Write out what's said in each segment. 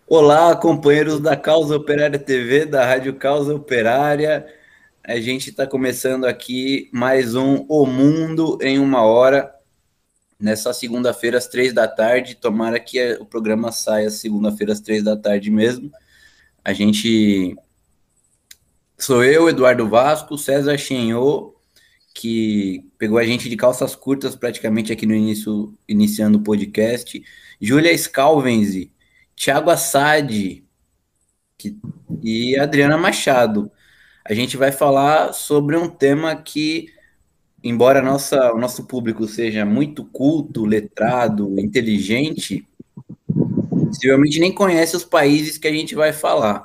Olá, companheiros da Causa Operária TV, da Rádio Causa Operária. A gente está começando aqui mais um O Mundo em uma Hora, nessa segunda-feira às 3 da tarde. Tomara que o programa saia segunda-feira às 3 da tarde mesmo. Sou eu, Eduardo Vasco, César Chenhô, que pegou a gente de calças curtas praticamente aqui no início, iniciando o podcast, Júlia Scalvenzi, Thiago Assad e Adriana Machado. A gente vai falar sobre um tema que, embora o nosso público seja muito culto, letrado, inteligente, possivelmente nem conhece os países que a gente vai falar.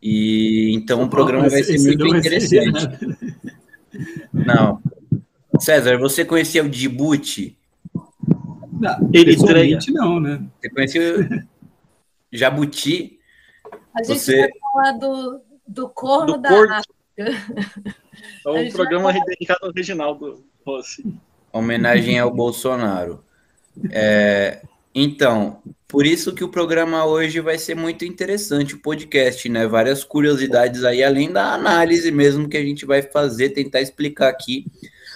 E então o programa vai ser muito interessante. Não. César, você conhecia o Djibouti? Não, pessoalmente não, né? Você conhecia Jabuti? A gente vai falar do corno da África. É um programa dedicado ao Reginaldo Rossi. Homenagem ao Bolsonaro. Então, por isso que o programa hoje vai ser muito interessante, o podcast, né? Várias curiosidades aí, além da análise mesmo que a gente vai fazer, tentar explicar aqui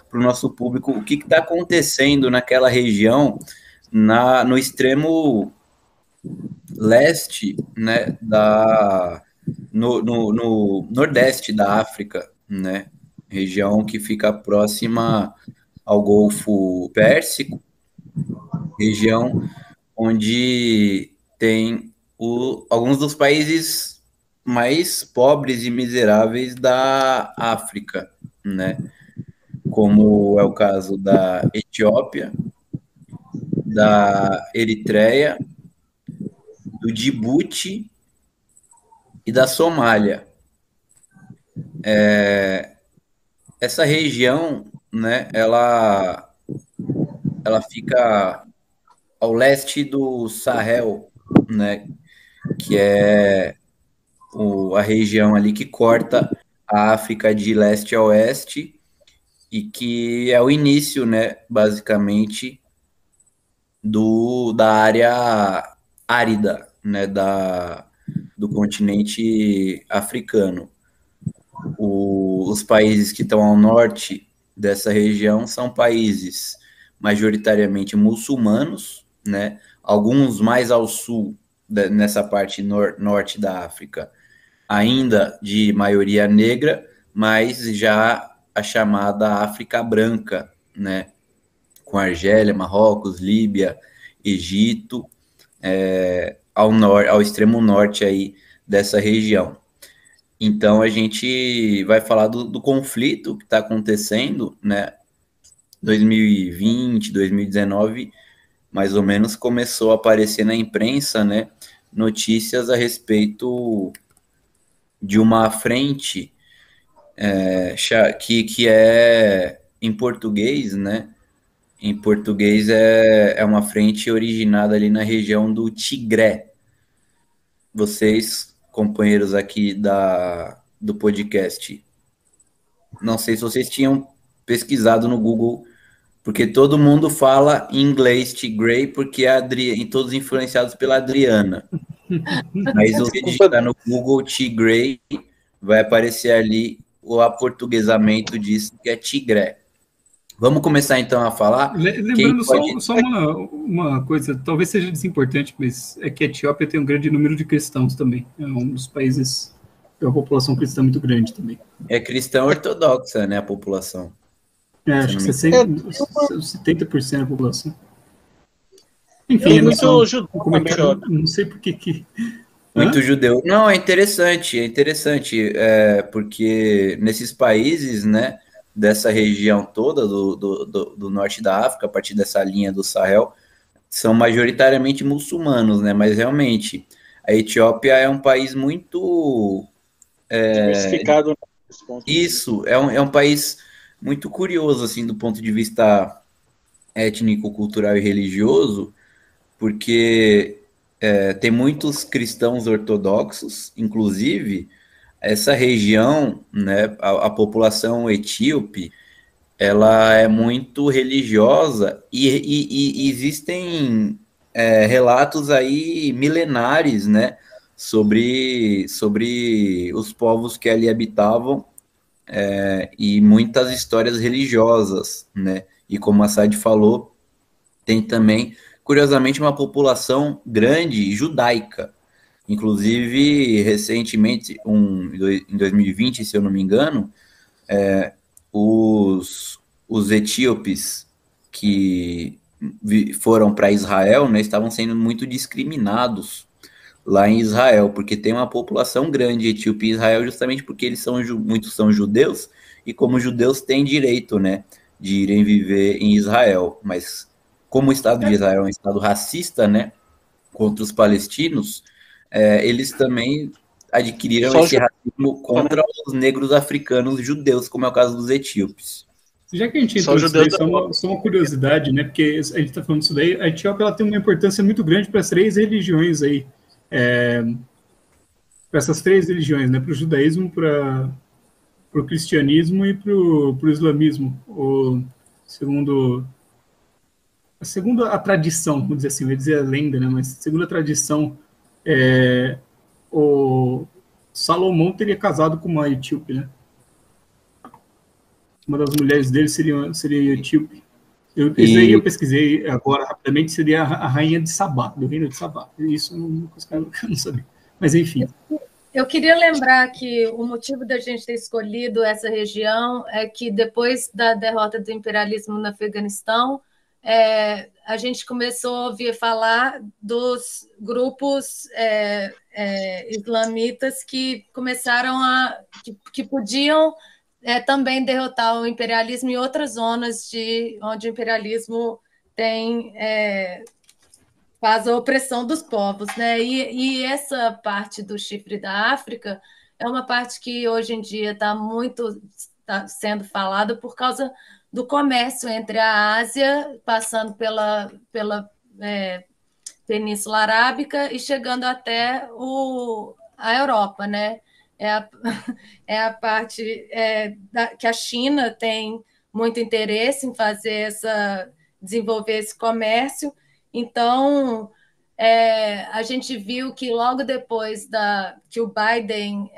para o nosso público o que está acontecendo naquela região, no extremo leste, né, no nordeste da África, né? Região que fica próxima ao Golfo Pérsico, região onde tem alguns dos países mais pobres e miseráveis da África, né? Como é o caso da Etiópia, da Eritreia, do Djibouti e da Somália. Essa região, né, ela fica ao leste do Sahel, né, que é a região ali que corta a África de leste a oeste e que é o início, né, basicamente, da área árida, né, do continente africano. Os países que estão ao norte dessa região são países majoritariamente muçulmanos, né? Alguns mais ao sul, nessa parte norte da África, ainda de maioria negra, mas já a chamada África Branca, né? Com Argélia, Marrocos, Líbia, Egito, ao extremo norte aí dessa região. Então a gente vai falar do conflito que está acontecendo, né? 2020, 2019, mais ou menos, começou a aparecer na imprensa, né, notícias a respeito de uma frente que é em português, né? Em português é uma frente originada ali na região do Tigré. Vocês, companheiros aqui do podcast, não sei se vocês tinham pesquisado no Google, porque todo mundo fala em inglês Tigray, porque todos influenciados pela Adriana. Mas se você digitar no Google Tigray, vai aparecer ali o aportuguesamento disso, que é Tigré. Vamos começar então a falar. Lembrando só uma coisa, talvez seja desimportante, mas é que a Etiópia tem um grande número de cristãos também. É um dos países com uma população cristã muito grande também. É cristã ortodoxa, né, a população. Acho que 70% da população. Enfim, muito judeu, não sei por que... Muito judeu. Não, é interessante, porque nesses países, né, dessa região toda do norte da África, a partir dessa linha do Sahel, são majoritariamente muçulmanos, né, mas realmente a Etiópia é um país muito... diversificado. Isso, é um país muito curioso, assim, do ponto de vista étnico, cultural e religioso, porque tem muitos cristãos ortodoxos, inclusive essa região, né, a população etíope, ela é muito religiosa e existem relatos aí milenares, né, sobre os povos que ali habitavam, e muitas histórias religiosas, né, e como a Sade falou, tem também, curiosamente, uma população grande judaica. Inclusive, recentemente, em 2020, se eu não me engano, os etíopes que foram para Israel, né, estavam sendo muito discriminados lá em Israel, porque tem uma população grande etíope em Israel, justamente porque eles muitos são judeus, e como judeus têm direito, né, de irem viver em Israel, mas como o Estado de Israel é um Estado racista, né, contra os palestinos, eles também adquiriram esse racismo contra os negros africanos judeus, como é o caso dos etíopes. Já que a gente entrou nisso daí, só uma curiosidade, né? Porque a gente está falando disso daí, a Etiópia ela tem uma importância muito grande para as 3 religiões aí. Para essas 3 religiões, né? Para o judaísmo, para o cristianismo e para o islamismo. Segundo a tradição, vamos dizer assim, eu ia dizer a lenda, né? Mas segundo a tradição, o Salomão teria casado com uma etíope, né? Uma das mulheres dele seria etíope. Isso aí eu pesquisei agora rapidamente, seria a rainha de Sabá, do reino de Sabá. Isso é uma coisa que eu não sabia. Mas, enfim. Eu queria lembrar que o motivo da gente ter escolhido essa região é que depois da derrota do imperialismo no Afeganistão, a gente começou a ouvir falar dos grupos islamitas que começaram que podiam também derrotar o imperialismo em outras zonas onde o imperialismo faz a opressão dos povos, né? E essa parte do chifre da África é uma parte que hoje em dia está sendo falada por causa do comércio entre a Ásia, passando pela Península Arábica e chegando até a Europa, né? É a parte que a China tem muito interesse em desenvolver esse comércio. Então, a gente viu que logo depois que o Biden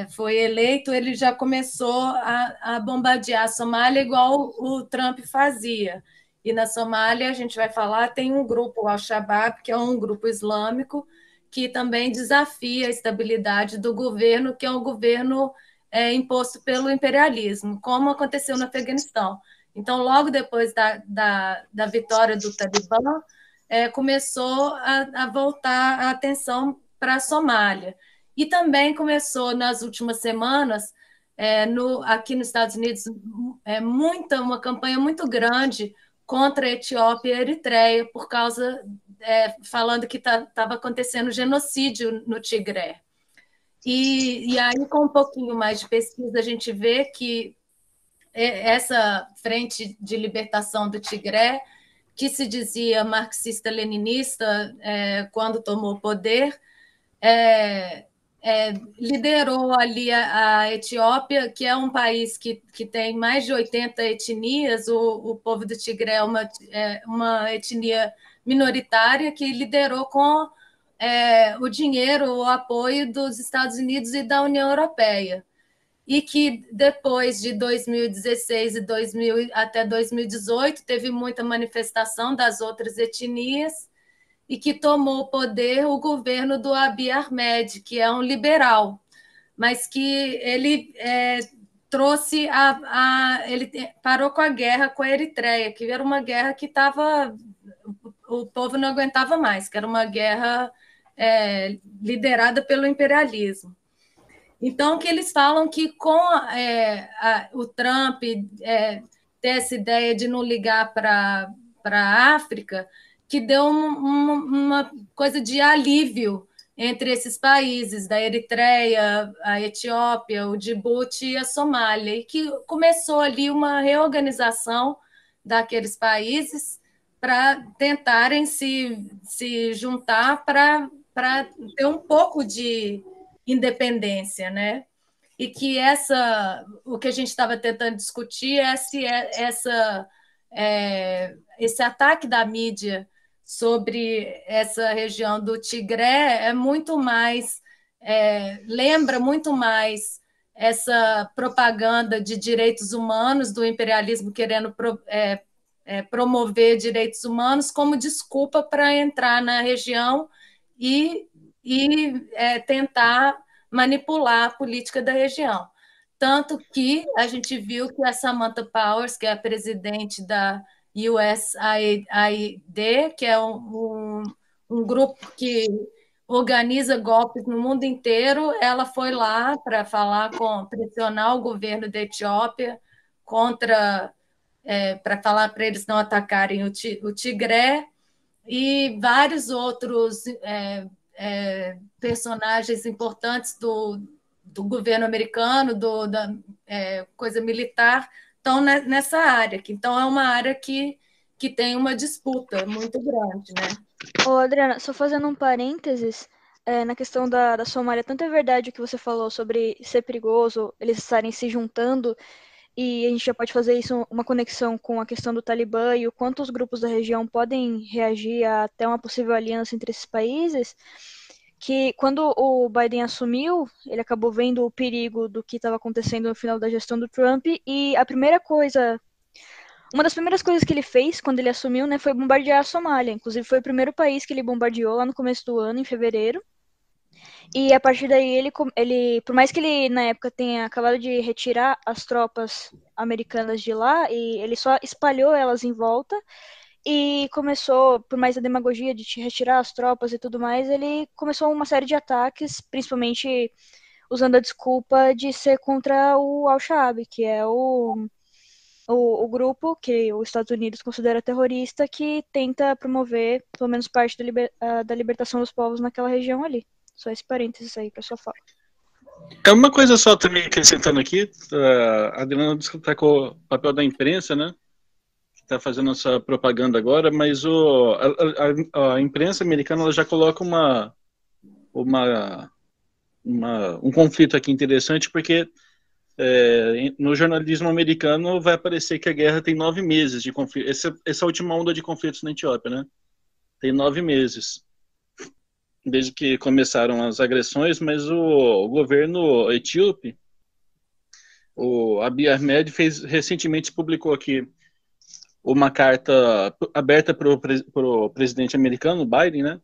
foi eleito, ele já começou a bombardear a Somália igual o Trump fazia. E na Somália, a gente vai falar, tem um grupo, o Al-Shabaab, que é um grupo islâmico, que também desafia a estabilidade do governo, que é um governo imposto pelo imperialismo, como aconteceu no Afeganistão. Então, logo depois da vitória do Talibã, começou a voltar a atenção para a Somália. E também começou, nas últimas semanas, aqui nos Estados Unidos, uma campanha muito grande contra a Etiópia e a Eritreia, por causa, falando que estava acontecendo genocídio no Tigré. E aí, com um pouquinho mais de pesquisa, a gente vê que essa frente de libertação do Tigré, que se dizia marxista-leninista quando tomou o poder, liderou ali a Etiópia, que é um país que tem mais de 80 etnias. O povo do Tigré é uma etnia minoritária que liderou com o dinheiro, o apoio dos Estados Unidos e da União Europeia. E que depois de 2016 até 2018 teve muita manifestação das outras etnias, e que tomou o poder o governo do Abiy Ahmed, que é um liberal, mas que ele trouxe ele parou com a guerra com a Eritreia, que era uma guerra que o povo não aguentava mais, que era uma guerra liderada pelo imperialismo. Então, que eles falam que com o Trump ter essa ideia de não ligar para a África, que deu uma coisa de alívio entre esses países, da Eritreia, a Etiópia, o Djibouti e a Somália, e que começou ali uma reorganização daqueles países para tentarem se juntar para ter um pouco de independência, né? E que o que a gente estava tentando discutir é se esse ataque da mídia sobre essa região do Tigré é muito mais, lembra muito mais essa propaganda de direitos humanos do imperialismo querendo promover direitos humanos como desculpa para entrar na região e tentar manipular a política da região. Tanto que a gente viu que a Samantha Powers, que é a presidente da USAID, que é um grupo que organiza golpes no mundo inteiro, ela foi lá para pressionar o governo da Etiópia para falar para eles não atacarem o Tigré, e vários outros personagens importantes do governo americano, da coisa militar, estão nessa área. Então, é uma área que tem uma disputa muito grande, né? Ô, Adriana, só fazendo um parênteses, na questão da Somália, tanto é verdade o que você falou sobre ser perigoso, eles estarem se juntando, e a gente já pode fazer isso uma conexão com a questão do Talibã e o quanto os grupos da região podem reagir a até uma possível aliança entre esses países, que quando o Biden assumiu, ele acabou vendo o perigo do que estava acontecendo no final da gestão do Trump, e uma das primeiras coisas que ele fez quando ele assumiu, né, foi bombardear a Somália. Inclusive, foi o primeiro país que ele bombardeou lá no começo do ano, em fevereiro. E a partir daí, ele por mais que ele, na época, tenha acabado de retirar as tropas americanas de lá, e ele só espalhou elas em volta, e começou, por mais a demagogia de retirar as tropas e tudo mais, ele começou uma série de ataques, principalmente usando a desculpa de ser contra o Al-Shabaab, que é o grupo que os Estados Unidos considera terrorista, que tenta promover, pelo menos, parte da libertação dos povos naquela região ali. Só esse parênteses aí para sua fala. É uma coisa só também acrescentando aqui, a Adriana destacou o papel da imprensa, né? Que está fazendo essa propaganda agora, mas a imprensa americana ela já coloca um conflito aqui interessante, porque no jornalismo americano vai aparecer que a guerra tem 9 meses de conflito. Essa última onda de conflitos na Etiópia, né? Tem 9 meses. Desde que começaram as agressões, mas o governo etíope, o Abiy Ahmed, recentemente publicou aqui uma carta aberta para o presidente americano, Biden, né?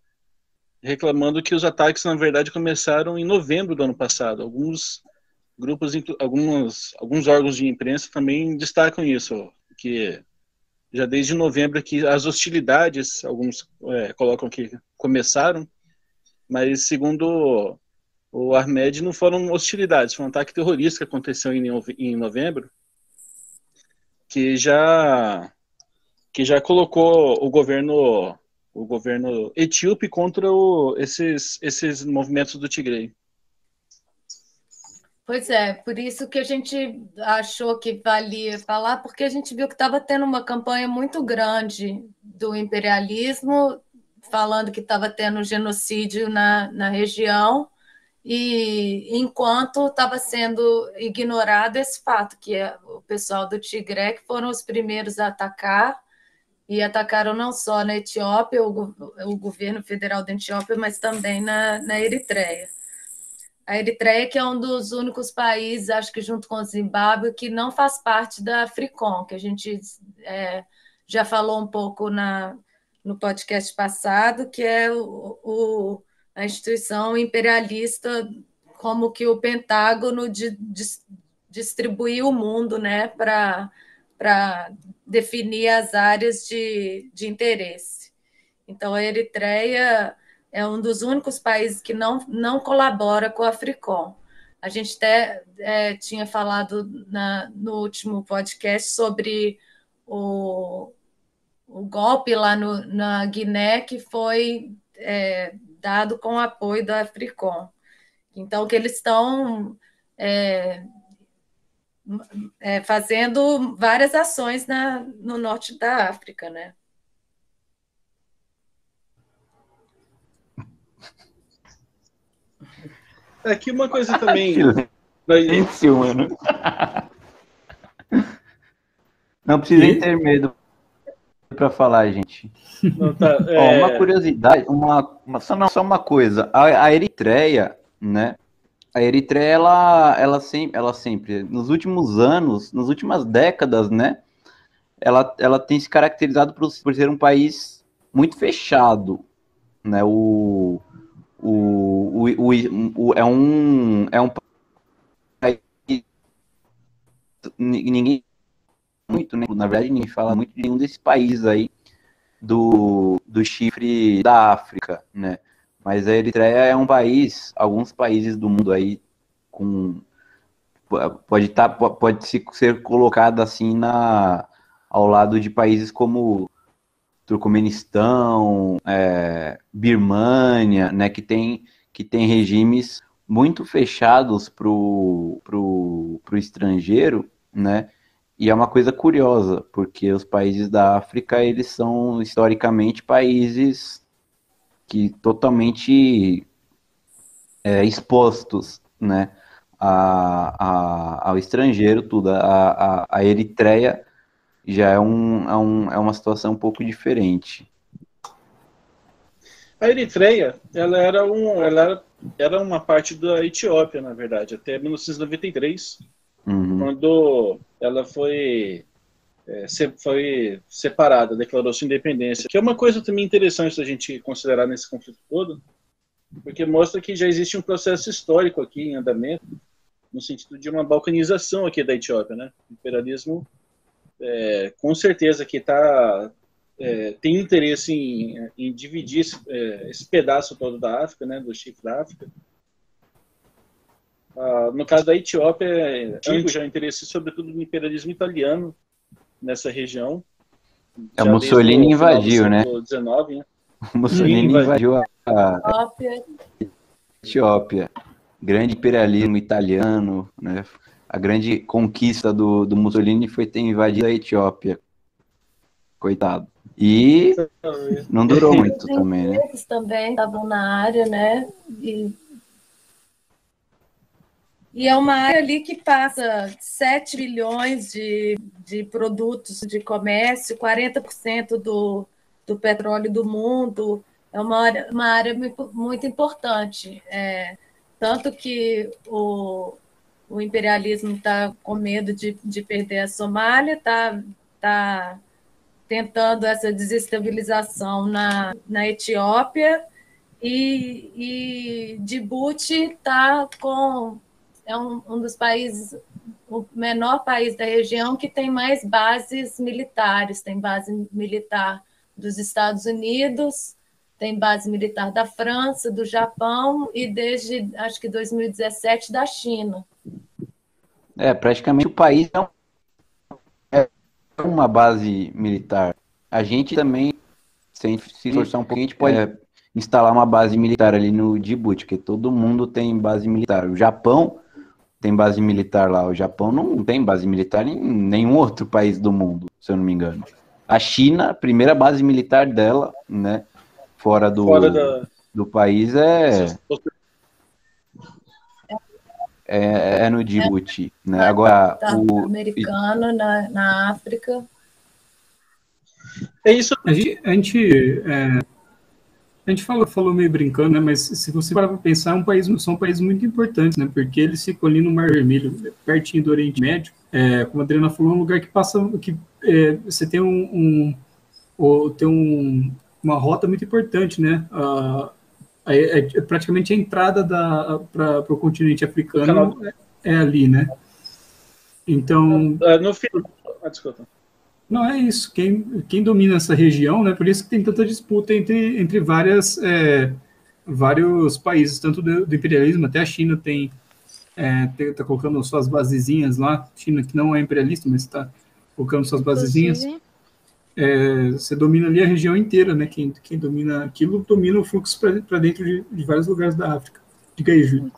Reclamando que os ataques, na verdade, começaram em novembro do ano passado. Alguns órgãos de imprensa também destacam isso, que já desde novembro que as hostilidades, alguns colocam que começaram, mas segundo o Ahmed não foram hostilidades, foi um ataque terrorista que aconteceu em novembro, que já colocou o governo etíope contra esses movimentos do Tigre. Pois é, por isso que a gente achou que valia falar, porque a gente viu que estava tendo uma campanha muito grande do imperialismo, falando que estava tendo genocídio na região, e enquanto estava sendo ignorado esse fato, que o pessoal do Tigré que foram os primeiros a atacar, e atacaram não só na Etiópia, o governo federal da Etiópia, mas também na Eritreia. A Eritreia, que é um dos únicos países, acho que junto com o Zimbábue, que não faz parte da Africom, que a gente já falou um pouco no podcast passado, que é a instituição imperialista, como que o Pentágono distribuiu o mundo, né, para definir as áreas de interesse. Então, a Eritreia é um dos únicos países que não colabora com a Africom. A gente até tinha falado no último podcast sobre o golpe lá na Guiné, que foi dado com o apoio da Africom. Então, que eles estão fazendo várias ações no norte da África, né? Aqui uma coisa também. Silêncio, mano. Não precisem ter medo, para falar, gente. Não, tá, Ó, uma curiosidade, só uma coisa. A Eritreia, né? A Eritreia, ela sempre, nos últimos anos, nas últimas décadas, né? Ela tem se caracterizado por ser um país muito fechado, né? É um país ninguém muito, né? Na verdade, ninguém fala muito de nenhum desses países aí do chifre da África, né? Mas a Eritreia é um país, alguns países do mundo aí pode ser colocado assim ao lado de países como Turcomenistão, Birmânia, né, que tem regimes muito fechados pro estrangeiro, né? E é uma coisa curiosa, porque os países da África, eles são historicamente países que totalmente expostos, né, ao estrangeiro, tudo. A Eritreia já é uma situação um pouco diferente. A Eritreia, ela era uma parte da Etiópia, na verdade, até 1993, quando ela foi separada, declarou sua independência, que é uma coisa também interessante da gente considerar nesse conflito todo, porque mostra que já existe um processo histórico aqui em andamento, no sentido de uma balcanização aqui da Etiópia, né? O imperialismo, com certeza que tem interesse em dividir esse pedaço todo da África, né? Do chifre da África. No caso da Etiópia, já o interesse sobretudo do imperialismo italiano nessa região. A Mussolini invadiu, né? XIX, né? O Mussolini invadiu a Etiópia. Grande imperialismo italiano, né? A grande conquista do Mussolini foi ter invadido a Etiópia. Coitado. E não durou muito também, né? Eles também estavam na área, né? E é uma área ali que passa 7 bilhões de produtos de comércio, 40% do petróleo do mundo. É uma área muito importante. Tanto que o imperialismo está com medo de perder a Somália, está tentando essa desestabilização na Etiópia, e Djibouti é um dos países, o menor país da região que tem mais bases militares. Tem base militar dos Estados Unidos, tem base militar da França, do Japão e desde, acho que 2017, da China. Praticamente o país é uma base militar. A gente também, sem se esforçar um pouco, a gente pode instalar uma base militar ali no Djibouti, porque todo mundo tem base militar. O Japão tem base militar lá. O Japão não tem base militar em nenhum outro país do mundo, se eu não me engano. A China, a primeira base militar dela, né, fora do país é no Djibouti, né? Agora o americano na África. É isso. A gente falou meio brincando, né? Mas se você parar para pensar, são países muito importantes, né? Porque eles ficam ali no Mar Vermelho, pertinho do Oriente Médio. Como a Adriana falou, é um lugar que você tem uma rota muito importante, né? Praticamente a entrada para o continente africano é ali, né? Então. No final. Desculpa. Não, é isso. Quem domina essa região, né? Por isso que tem tanta disputa entre vários países, tanto do imperialismo, até a China tá colocando suas basezinhas lá. China, que não é imperialista, mas está colocando suas basezinhas. Você domina ali a região inteira, né? Quem domina aquilo, domina o fluxo para dentro de vários lugares da África. Diga aí, Júlio.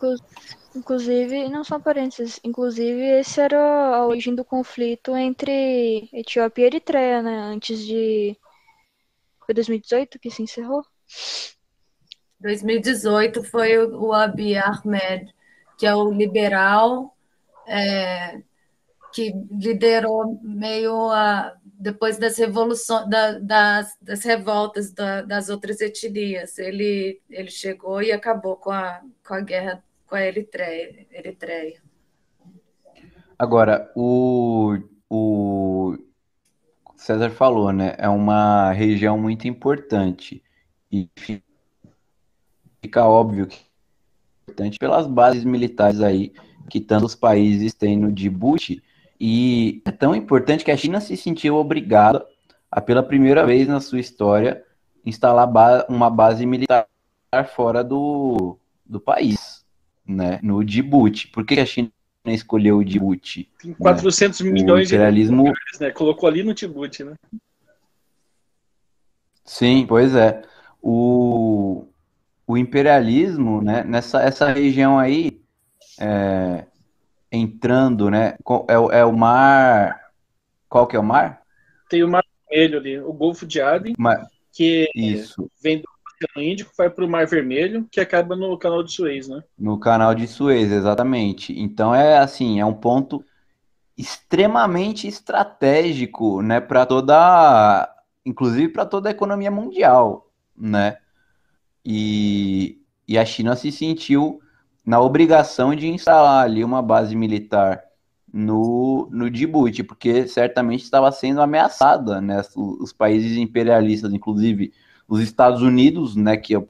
Inclusive, não só parênteses, inclusive essa era a origem do conflito entre Etiópia e Eritreia, né? Antes de... Foi 2018 que se encerrou? 2018 foi o Abiy Ahmed, que é o liberal, que liderou meio depois das revoluções, das revoltas das outras etnias. Ele chegou e acabou com a guerra com a Eritreia. Agora, o César falou, né? É uma região muito importante e fica óbvio que é importante pelas bases militares aí que tantos países têm no Djibouti, e é tão importante que a China se sentiu obrigada a, pela primeira vez na sua história, instalar uma base militar fora do país, né? No Djibouti. Por que a China escolheu o Djibouti? Tem 400 né? milhões o imperialismo... de dólares, né? Colocou ali no Djibouti, né? Sim, pois é. O imperialismo, né, essa região aí, entrando, né, é o mar... Qual que é o mar? Tem o Mar Vermelho ali, o Golfo de Aden, que Isso. vem do Oceano Índico, vai para o Mar Vermelho, que acaba no Canal de Suez, né? No Canal de Suez, exatamente. Então é assim, é um ponto extremamente estratégico, né, para inclusive para toda a economia mundial, né? E a China se sentiu na obrigação de instalar ali uma base militar no Djibouti, porque certamente estava sendo ameaçada, né? Os países imperialistas, inclusive os Estados Unidos, né, que é o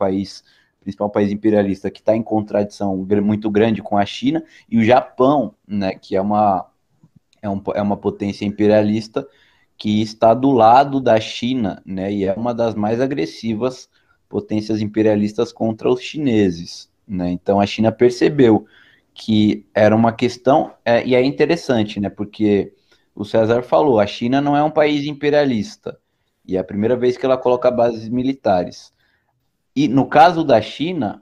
principal país imperialista que está em contradição muito grande com a China, e o Japão, né, que é uma potência imperialista que está do lado da China, né, e é uma das mais agressivas potências imperialistas contra os chineses, né? Então a China percebeu que era uma questão, e é interessante, né, porque o César falou, a China não é um país imperialista, e é a primeira vez que ela coloca bases militares. E no caso da China,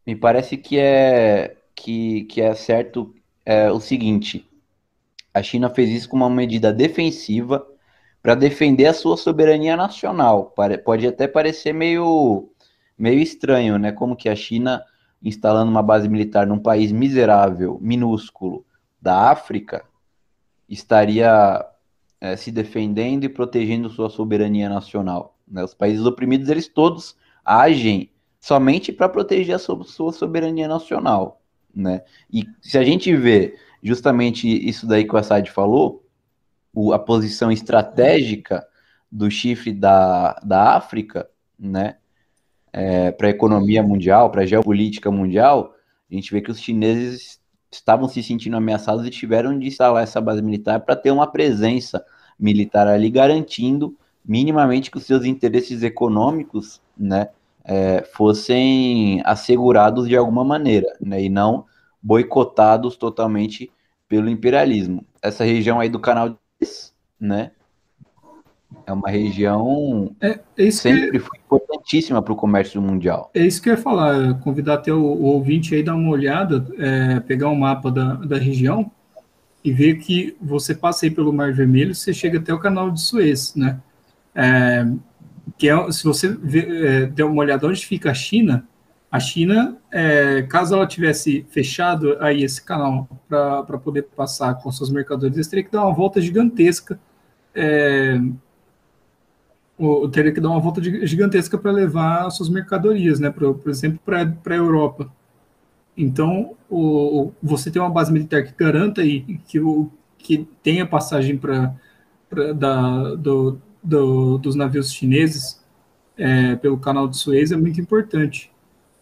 me parece que é certo o seguinte: a China fez isso com uma medida defensiva para defender a sua soberania nacional. Pode até parecer meio estranho, né? Como que a China, instalando uma base militar num país miserável, minúsculo, da África, estaria se defendendo e protegendo sua soberania nacional, né? Os países oprimidos, eles todos agem somente para proteger a sua soberania nacional, né? E se a gente vê justamente isso daí que o Assad falou, a posição estratégica do chifre da África, né, para a economia mundial, para a geopolítica mundial, a gente vê que os chineses estavam se sentindo ameaçados e tiveram de instalar essa base militar para ter uma presença militar ali, garantindo minimamente que os seus interesses econômicos, né, fossem assegurados de alguma maneira, né, e não boicotados totalmente pelo imperialismo. Essa região aí do Canal de Suez, né, é uma região sempre foi importantíssima para o comércio mundial. É isso que eu ia falar, convidar até o ouvinte aí dar uma olhada, pegar um mapa da região e ver que você passa aí pelo Mar Vermelho, você chega até o Canal de Suez, né? Se você der uma olhada onde fica a China, caso ela tivesse fechado aí esse canal para poder passar com suas mercadorias, teria que dar uma volta gigantesca, teria que dar uma volta gigantesca para levar suas mercadorias, né? Por exemplo, para a Europa. Então, você tem uma base militar que garanta aí que tenha passagem dos navios chineses pelo Canal de Suez é muito importante.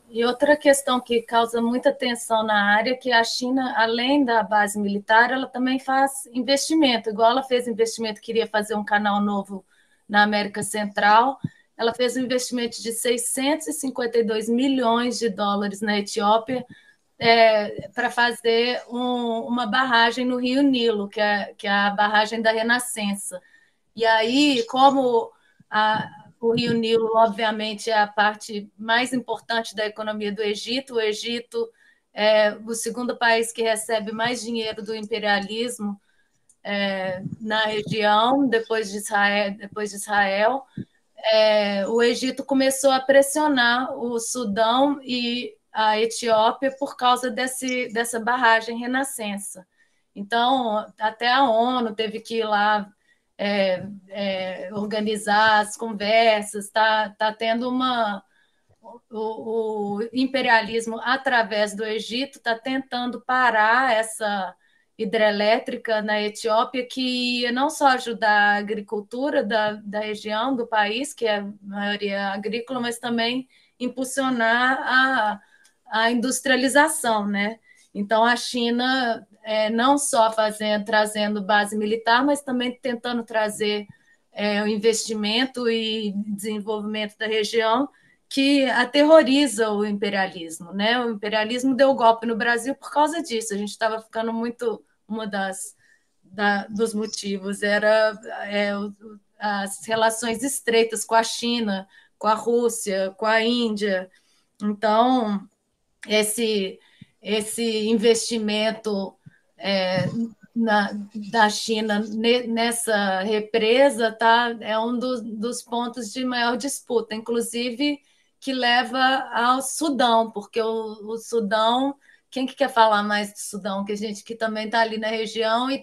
E outra questão que causa muita tensão na área é que a China, além da base militar, ela também faz investimento. Igual ela fez investimento, queria fazer um canal novo na América Central, ela fez um investimento de 652 milhões de dólares na Etiópia para fazer uma barragem no Rio Nilo, que é a barragem da Renascença. E aí, como o Rio Nilo, obviamente, é a parte mais importante da economia do Egito, o Egito é o segundo país que recebe mais dinheiro do imperialismo na região, depois de Israel. O Egito começou a pressionar o Sudão e a Etiópia por causa dessa barragem Renascença. Então, até a ONU teve que ir lá organizar as conversas, está tendo o imperialismo, através do Egito, está tentando parar essa hidrelétrica na Etiópia, que ia não só ajudar a agricultura da região, do país, que é a maioria agrícola, mas também impulsionar a industrialização, né? Então, a China não só trazendo base militar, mas também tentando trazer o investimento e desenvolvimento da região, que aterroriza o imperialismo, né? O imperialismo deu golpe no Brasil por causa disso. A gente estava ficando muito... dos motivos era as relações estreitas com a China, com a Rússia, com a Índia. Então, esse investimento da China nessa represa é um dos pontos de maior disputa, inclusive que leva ao Sudão, porque o Sudão... Quem que quer falar mais do Sudão? Que a gente que também está ali na região e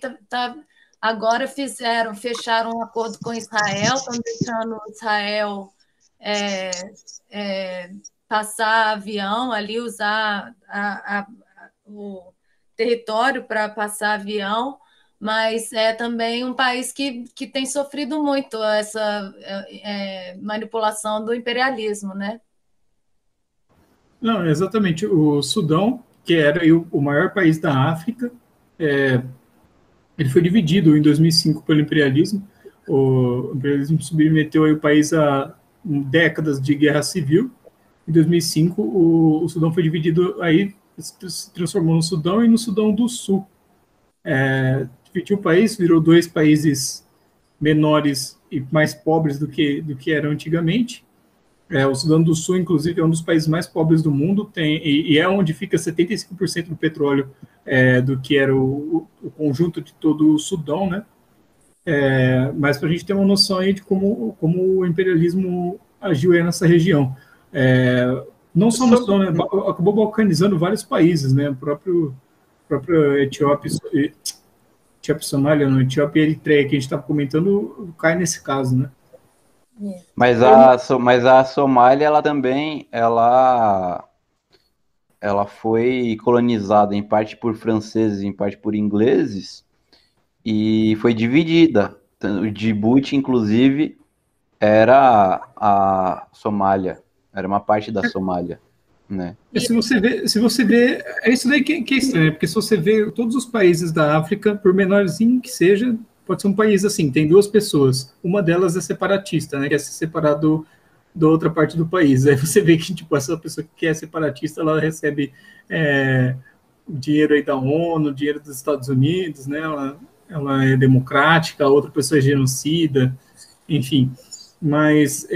agora fecharam um acordo com Israel, estão deixando Israel passar avião ali, usar o território para passar avião, mas é também um país que tem sofrido muito essa manipulação do imperialismo, né? Não, exatamente. O Sudão, que era o maior país da África, ele foi dividido em 2005 pelo imperialismo. O imperialismo submeteu aí o país a décadas de guerra civil. Em 2005, o Sudão foi dividido, aí se transformou no Sudão e no Sudão do Sul. Dividiu o país, virou 2 países menores e mais pobres do que eram antigamente. O Sudão do Sul, inclusive, é um dos países mais pobres do mundo, e é onde fica 75% do petróleo do que era o conjunto de todo o Sudão, né? Mas para a gente ter uma noção aí de como o imperialismo agiu aí nessa região. Não só no Sudão, né? Acabou balcanizando vários países, né? O próprio Etiópia, Somália, não, Etiópia e Eritreia, que a gente estava comentando, cai nesse caso, né? Mas a Somália, ela também, ela foi colonizada em parte por franceses, em parte por ingleses, e foi dividida. O Djibouti, inclusive, era a Somália, era uma parte da Somália, né? Se você vê, é isso daí que é estranho, porque se você vê todos os países da África, por menorzinho que seja, pode ser um país assim, tem 2 pessoas, uma delas é separatista, né, quer se separar da outra parte do país. Aí você vê que tipo, essa pessoa que é separatista, ela recebe dinheiro aí da ONU, dinheiro dos Estados Unidos, né, ela é democrática, a outra pessoa é genocida, enfim. Mas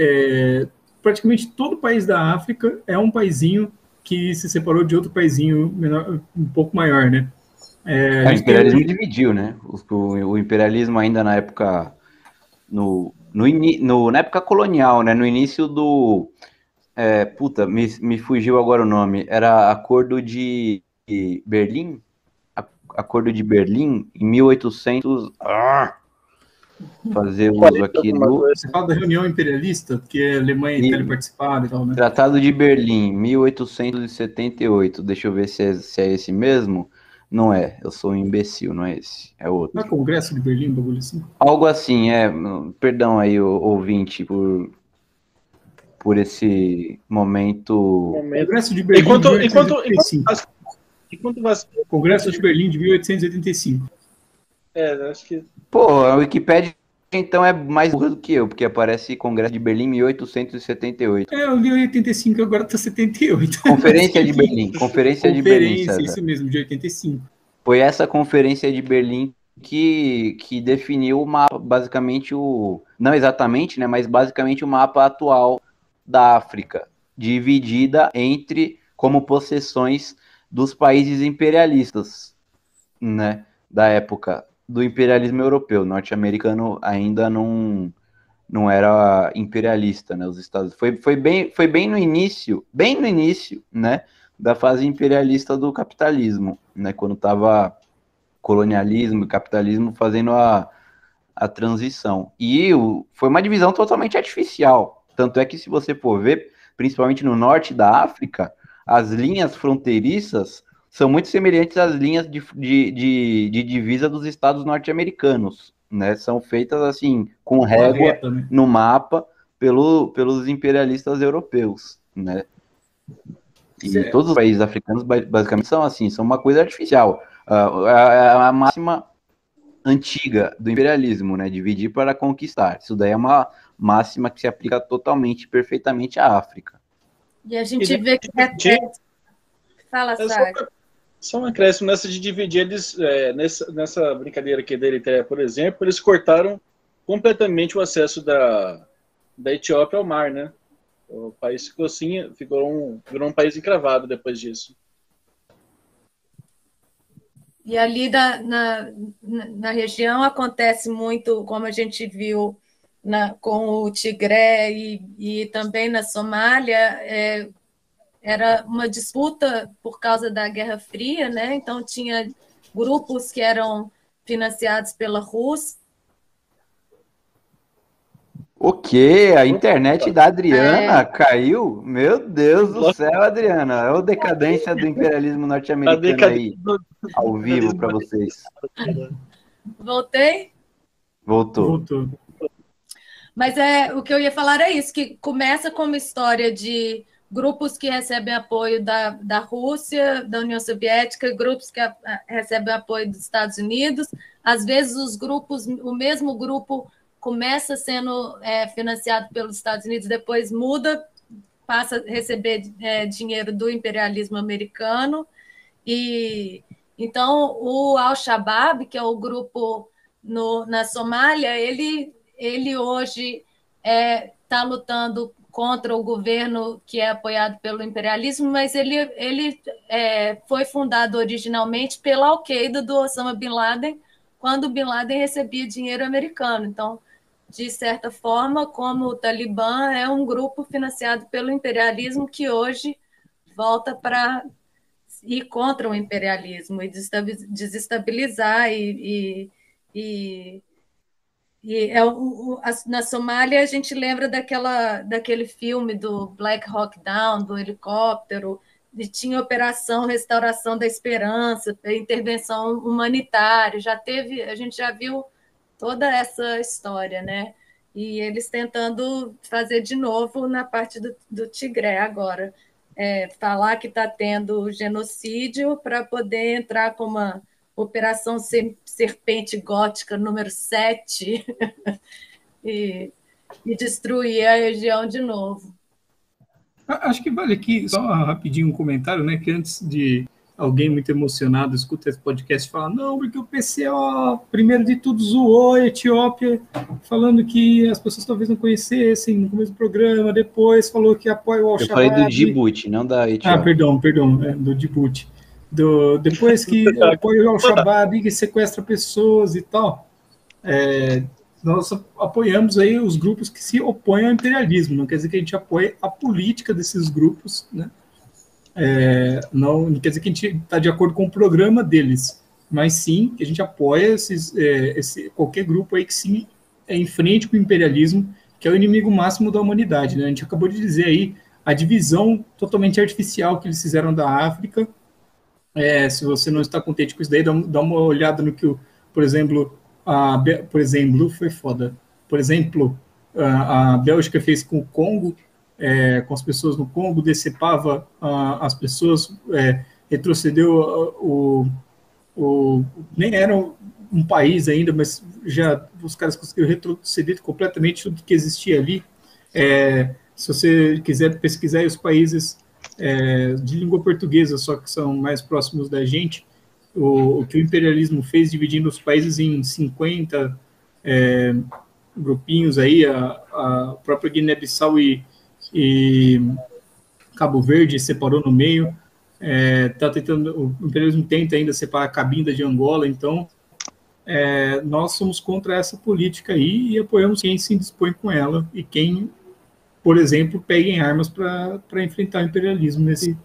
praticamente todo país da África é um paizinho que se separou de outro paizinho menor, um pouco maior, né? O imperialismo dividiu, né? O imperialismo ainda na época na época colonial, né? No início do me fugiu agora o nome. Era Acordo de Berlim? Acordo de Berlim em 1800. Fazer uso aqui do... Você fala da reunião imperialista, que a Alemanha e Itália participaram e tal, né? Tratado de Berlim, 1878. Deixa eu ver se é esse mesmo. Não é, eu sou um imbecil, não é esse, é outro. Não é Congresso de Berlim, bagulho assim? Algo assim, perdão aí, ouvinte, por esse momento... Congresso de Berlim de 1885. Congresso de Berlim de 1885. Acho que... Pô, a Wikipédia então é mais burra do que eu, porque aparece Congresso de Berlim 1878. Eu li 85, agora tá 78. Conferência de Berlim, Conferência de Berlim, César. Isso mesmo, de 85. Foi essa Conferência de Berlim que definiu o mapa, basicamente não exatamente, né, mas basicamente o mapa atual da África, dividida como possessões dos países imperialistas, né, da época do imperialismo europeu. Norte-americano ainda não era imperialista, né? Os Estados foi bem no início, né, da fase imperialista do capitalismo, né? Quando tava colonialismo e capitalismo fazendo a a transição. E foi uma divisão totalmente artificial. Tanto é que, se você for ver, principalmente no norte da África, as linhas fronteiriças são muito semelhantes às linhas de divisa dos estados norte-americanos, né? São feitas assim, com régua no mapa pelos imperialistas europeus, né? E todos os países africanos basicamente são assim, são uma coisa artificial. A máxima antiga do imperialismo, né? Dividir para conquistar. Isso daí é uma máxima que se aplica totalmente, perfeitamente à África. E a gente vê que Fala, Sérgio. Só um acréscimo nessa de dividir, eles, nessa brincadeira aqui dele, por exemplo, eles cortaram completamente o acesso da Etiópia ao mar, né? O país ficou assim, virou um país encravado depois disso. E ali na região acontece muito, como a gente viu com o Tigré e também na Somália, era uma disputa por causa da Guerra Fria, né? Então tinha grupos que eram financiados pela Rússia. O quê? A internet da Adriana caiu? Meu Deus do céu, Adriana. É a decadência do imperialismo norte-americano aí, ao vivo para vocês. Voltei? Voltou. Mas o que eu ia falar é isso, que começa como história de grupos que recebem apoio da Rússia, da União Soviética, grupos que recebem apoio dos Estados Unidos. Às vezes o mesmo grupo começa sendo financiado pelos Estados Unidos, depois muda, passa a receber dinheiro do imperialismo americano. E então o Al-Shabaab, que é o grupo na Somália, ele hoje está lutando contra o governo que é apoiado pelo imperialismo, mas ele foi fundado originalmente pela Al-Qaeda do Osama Bin Laden, quando o Bin Laden recebia dinheiro americano. Então, de certa forma, como o Talibã é um grupo financiado pelo imperialismo que hoje volta para ir contra o imperialismo e desestabilizar na Somália a gente lembra daquele filme do Black Hawk Down, do helicóptero, e tinha Operação Restauração da Esperança, intervenção humanitária, a gente já viu toda essa história, né? E eles tentando fazer de novo na parte do Tigré agora, falar que está tendo genocídio para poder entrar com uma Operação Serpente Gótica número 7 e destruir a região de novo. Acho que vale aqui só rapidinho um comentário, né? Que antes de alguém muito emocionado escuta esse podcast e fala, não, porque o PCO, primeiro de tudo, zoou a Etiópia, falando que as pessoas talvez não conhecessem no começo do programa, depois falou que apoia o Al-Shabaab. Eu falei do Djibouti, não da Etiópia. Perdão, do Djibouti. Depois que apoia o Al-Shabaab, que sequestra pessoas e tal, nós apoiamos aí os grupos que se opõem ao imperialismo, não quer dizer que a gente apoie a política desses grupos, né? Não quer dizer que a gente está de acordo com o programa deles, mas sim que a gente apoia qualquer grupo aí que sim em frente com o imperialismo, que é o inimigo máximo da humanidade, né? A gente acabou de dizer aí a divisão totalmente artificial que eles fizeram da África. Se você não está contente com isso daí, dá uma olhada no que, por exemplo, foi foda. Por exemplo, a Bélgica fez com o Congo, com as pessoas no Congo, decepava as pessoas, retrocedeu nem era um país ainda, mas já os caras conseguiram retroceder completamente tudo que existia ali. Se você quiser pesquisar os países de língua portuguesa, só que são mais próximos da gente, o que o imperialismo fez, dividindo os países em 50 grupinhos aí, a própria Guiné-Bissau e Cabo Verde separou no meio, o imperialismo tenta ainda separar a Cabinda de Angola, então nós somos contra essa política aí e apoiamos quem se dispõe com ela e quem, por exemplo, peguem armas para enfrentar o imperialismo nesse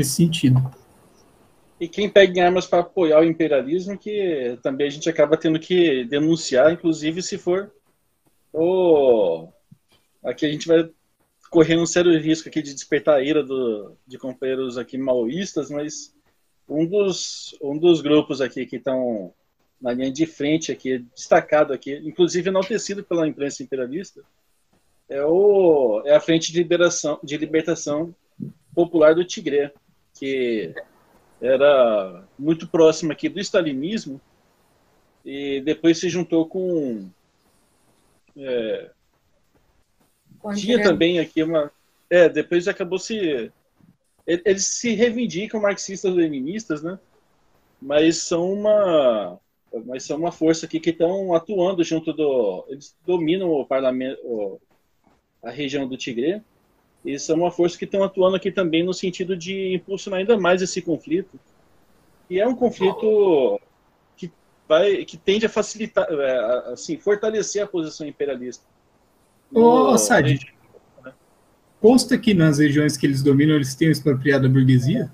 sentido. E quem pega em armas para apoiar o imperialismo, que também a gente acaba tendo que denunciar, inclusive se for o... Aqui a gente vai correr um sério risco aqui de despertar a ira de companheiros aqui maoístas, mas um dos grupos aqui que estão na linha de frente aqui, destacado aqui, inclusive enaltecido pela imprensa imperialista, é a Frente de Libertação Popular do Tigré, que era muito próxima aqui do stalinismo e depois se juntou com tinha também aqui uma depois acabou eles se reivindicam marxistas-leninistas, né? Mas são uma força aqui que estão atuando eles dominam o parlamento, a região do Tigré, e são uma força que estão atuando aqui também no sentido de impulsionar ainda mais esse conflito. E é um conflito que tende a facilitar, assim, fortalecer a posição imperialista. Sadi, consta que nas regiões que eles dominam, eles têm expropriado a burguesia?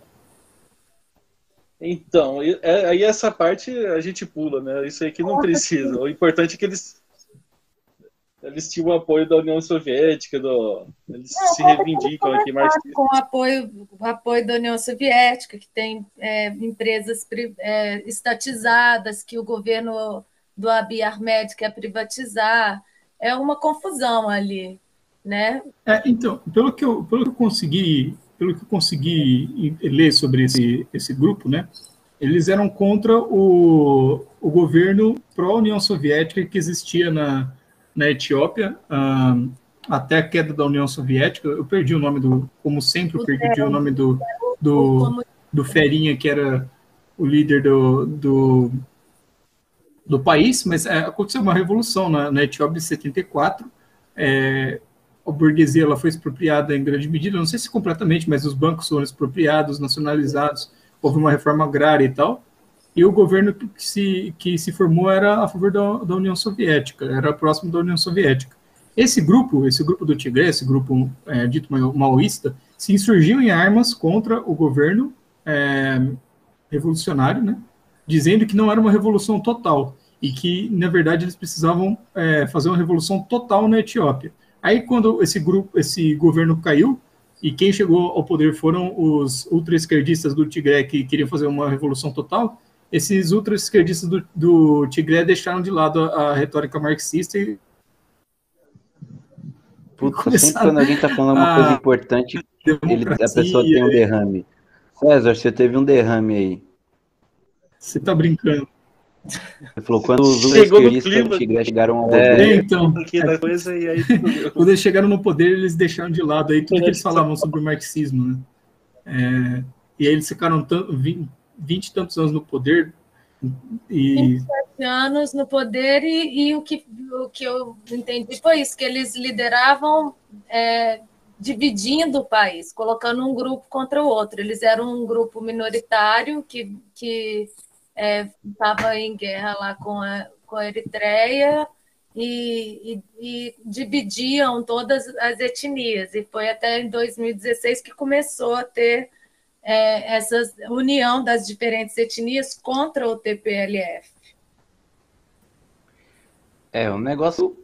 Então, aí essa parte a gente pula, né? Isso aí que não precisa. O importante é que eles tinham o apoio da União Soviética, eles se reivindicam aqui mais. Com o apoio da União Soviética, que tem empresas estatizadas, que o governo do Abiy Ahmed quer privatizar. É uma confusão ali, né? Então, pelo que eu consegui ler sobre esse grupo, né? Eles eram contra o governo pró-União Soviética que existia na Etiópia, até a queda da União Soviética. Eu perdi o nome como sempre, eu perdi o nome do Ferinha, que era o líder do país, mas aconteceu uma revolução na Etiópia em 74. A burguesia ela foi expropriada em grande medida, não sei se completamente, mas os bancos foram expropriados, nacionalizados, houve uma reforma agrária e tal, e o governo que se formou era a favor da União Soviética, era próximo da União Soviética. Esse grupo do Tigré, esse grupo dito maoísta, se insurgiu em armas contra o governo revolucionário, né, dizendo que não era uma revolução total, e que, na verdade, eles precisavam fazer uma revolução total na Etiópia. Aí, quando esse governo caiu, e quem chegou ao poder foram os ultra-esquerdistas do Tigré, que queriam fazer uma revolução total, esses ultra-esquerdistas do Tigré deixaram de lado a retórica marxista e Puta, sempre quando alguém tá falando uma coisa importante, a pessoa tem um derrame. César, você teve um derrame aí. Você tá brincando. Ele falou, quando os esquerdistas do Tigré chegaram ao poder... Então, quando eles chegaram no poder, eles deixaram de lado aí tudo que eles falavam sobre o marxismo, né? E aí eles ficaram 20 e tantos anos no poder. 27 anos no poder, e o que eu entendi foi isso, que eles lideravam dividindo o país, colocando um grupo contra o outro. Eles eram um grupo minoritário que estava em guerra lá com a Eritreia e dividiam todas as etnias. E foi até em 2016 que começou a ter essa união das diferentes etnias contra o TPLF. Um negócio,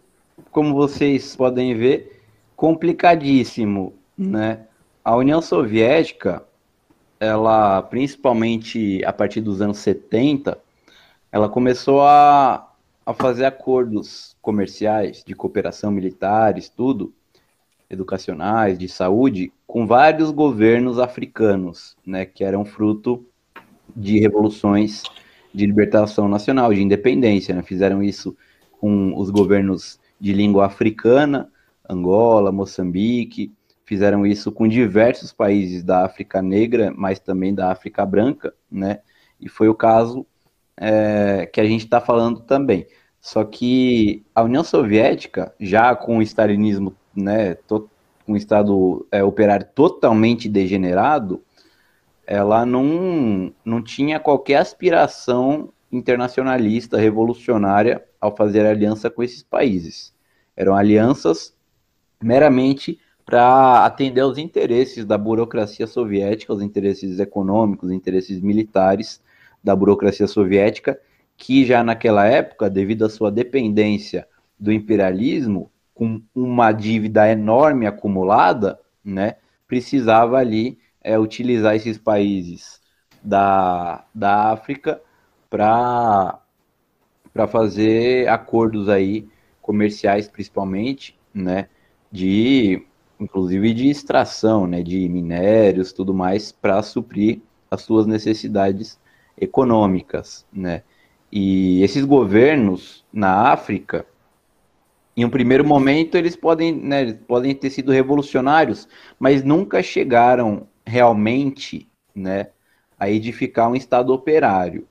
como vocês podem ver, complicadíssimo, né? A União Soviética, ela, principalmente a partir dos anos 70, ela começou a fazer acordos comerciais, de cooperação militares, tudo, educacionais, de saúde, com vários governos africanos, né, que eram fruto de revoluções de libertação nacional, de independência, né? Fizeram isso com os governos de língua africana, Angola, Moçambique, fizeram isso com diversos países da África Negra, mas também da África Branca, né? E foi o caso que a gente está falando também. Só que a União Soviética, já com o stalinismo, né, com o Estado operário totalmente degenerado, ela não tinha qualquer aspiração internacionalista, revolucionária, ao fazer aliança com esses países. Eram alianças meramente para atender aos interesses da burocracia soviética, os interesses econômicos, interesses militares da burocracia soviética, que já naquela época, devido à sua dependência do imperialismo, com uma dívida enorme acumulada, né, precisava ali utilizar esses países da África para fazer acordos aí comerciais, principalmente, né, inclusive de extração, né, de minérios, tudo mais, para suprir as suas necessidades econômicas, né. E esses governos na África, em um primeiro momento, eles podem ter sido revolucionários, mas nunca chegaram realmente, né, a edificar um Estado operário.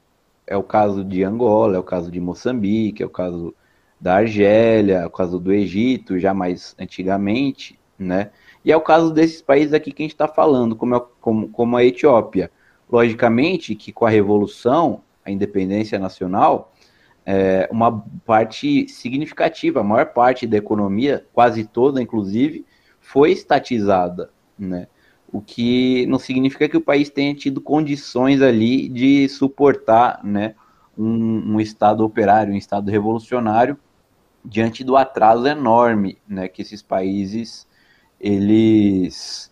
É o caso de Angola, é o caso de Moçambique, é o caso da Argélia, é o caso do Egito, já mais antigamente, né? E é o caso desses países aqui que a gente está falando, como a Etiópia. Logicamente que com a Revolução, a independência nacional, uma parte significativa, a maior parte da economia, quase toda inclusive, foi estatizada, né? O que não significa que o país tenha tido condições ali de suportar, né, um Estado operário, um Estado revolucionário, diante do atraso enorme, né, que esses países lhes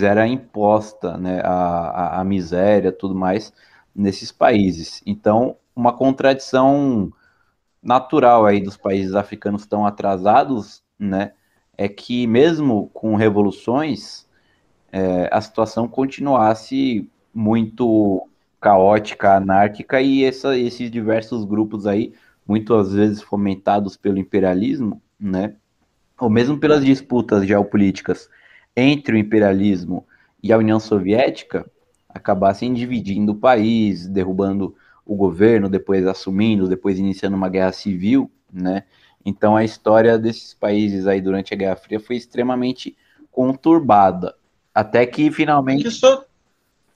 era imposta, né, a miséria, tudo mais, nesses países. Então, uma contradição natural aí dos países africanos tão atrasados, né, é que mesmo com revoluções, a situação continuasse muito caótica, anárquica, e esses diversos grupos aí, muitas vezes fomentados pelo imperialismo, né, ou mesmo pelas disputas geopolíticas entre o imperialismo e a União Soviética, acabassem dividindo o país, derrubando o governo, depois assumindo, depois iniciando uma guerra civil, né? Então a história desses países aí durante a Guerra Fria foi extremamente conturbada, até que finalmente...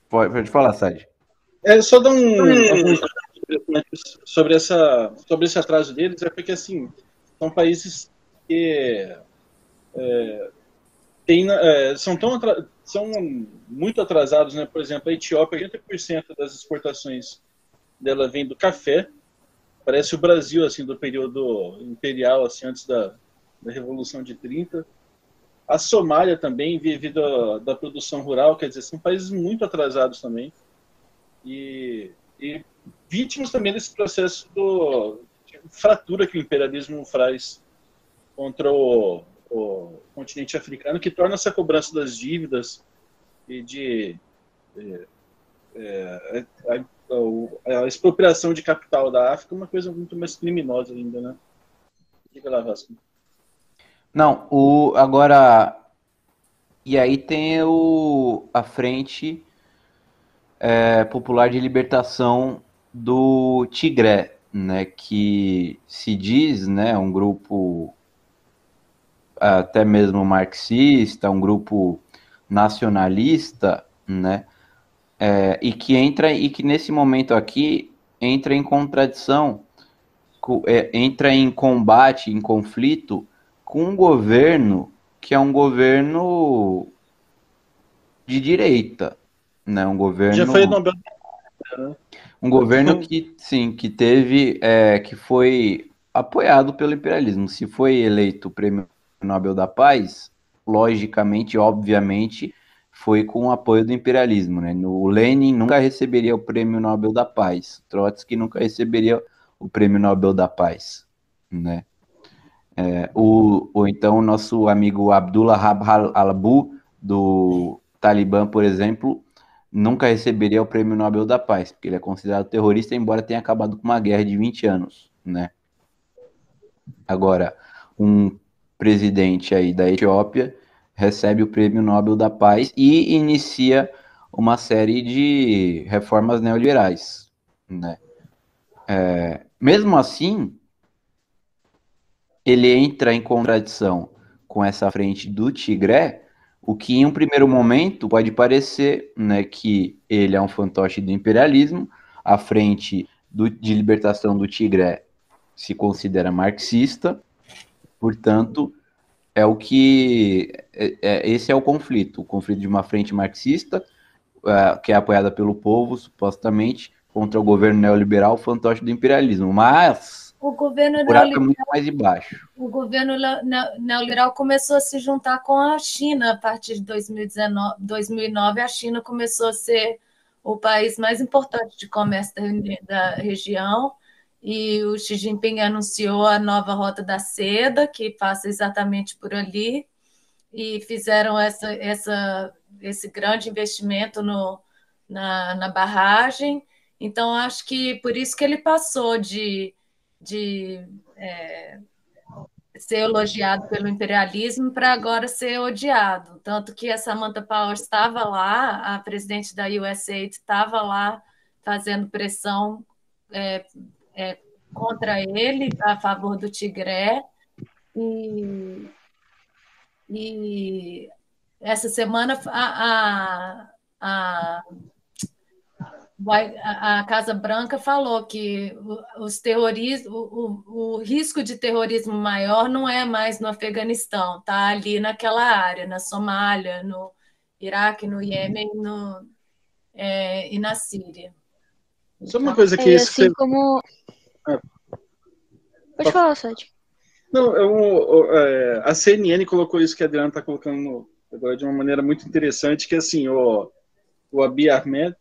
Pode falar, Sadi. Só dar alguns sobre esse atraso deles, é porque assim, são países que são muito atrasados, né? Por exemplo, a Etiópia, 80% das exportações dela vem do café. Parece o Brasil, assim, do período imperial, assim, antes da Revolução de 30. A Somália também vive da produção rural, quer dizer, são países muito atrasados também. E vítimas também desse processo de fratura que o imperialismo faz contra o continente africano, que torna essa cobrança das dívidas e a expropriação de capital da África uma coisa muito mais criminosa ainda, né? Diga lá, Vasco. Não, agora... E aí tem a Frente Popular de Libertação do Tigré, né, que se diz, né, um grupo até mesmo marxista, um grupo nacionalista, né, e que nesse momento aqui entra em contradição, entra em combate, em conflito com um governo que é um governo de direita, né, um governo... Já foi Nobel. Um governo que, sim, que foi apoiado pelo imperialismo. Se foi eleito o Prêmio Nobel da Paz, logicamente, obviamente, foi com o apoio do imperialismo, né? O Lenin nunca receberia o Prêmio Nobel da Paz, Trotsky nunca receberia o Prêmio Nobel da Paz, né? Ou então o nosso amigo Abdullah al-Abu, do Talibã, por exemplo, nunca receberia o Prêmio Nobel da Paz, porque ele é considerado terrorista, embora tenha acabado com uma guerra de 20 anos, né? Agora, um presidente aí da Etiópia recebe o Prêmio Nobel da Paz e inicia uma série de reformas neoliberais, né? Mesmo assim, ele entra em contradição com essa frente do Tigré, o que em um primeiro momento pode parecer, né, que ele é um fantoche do imperialismo, a frente de libertação do Tigré se considera marxista, portanto, é o que esse é o conflito de uma frente marxista, que é apoiada pelo povo, supostamente, contra o governo neoliberal, fantoche do imperialismo. Mas o governo buraco é muito mais embaixo. O governo neoliberal começou a se juntar com a China a partir de 2009. A China começou a ser o país mais importante de comércio da região, e o Xi Jinping anunciou a nova Rota da Seda, que passa exatamente por ali, e fizeram esse grande investimento na barragem. Então, acho que por isso que ele passou de ser elogiado pelo imperialismo para agora ser odiado. Tanto que a Samantha Power estava lá, a presidente da USAID estava lá fazendo pressão contra ele, a favor do Tigré. E essa semana a Casa Branca falou que o risco de terrorismo maior não é mais no Afeganistão, está ali naquela área, na Somália, no Iraque, no Iêmen e na Síria. Só uma coisa que assim como... Pode falar, Sati. Não, a CNN colocou isso que a Adriana está colocando agora de uma maneira muito interessante, que assim, o Abiy Ahmed,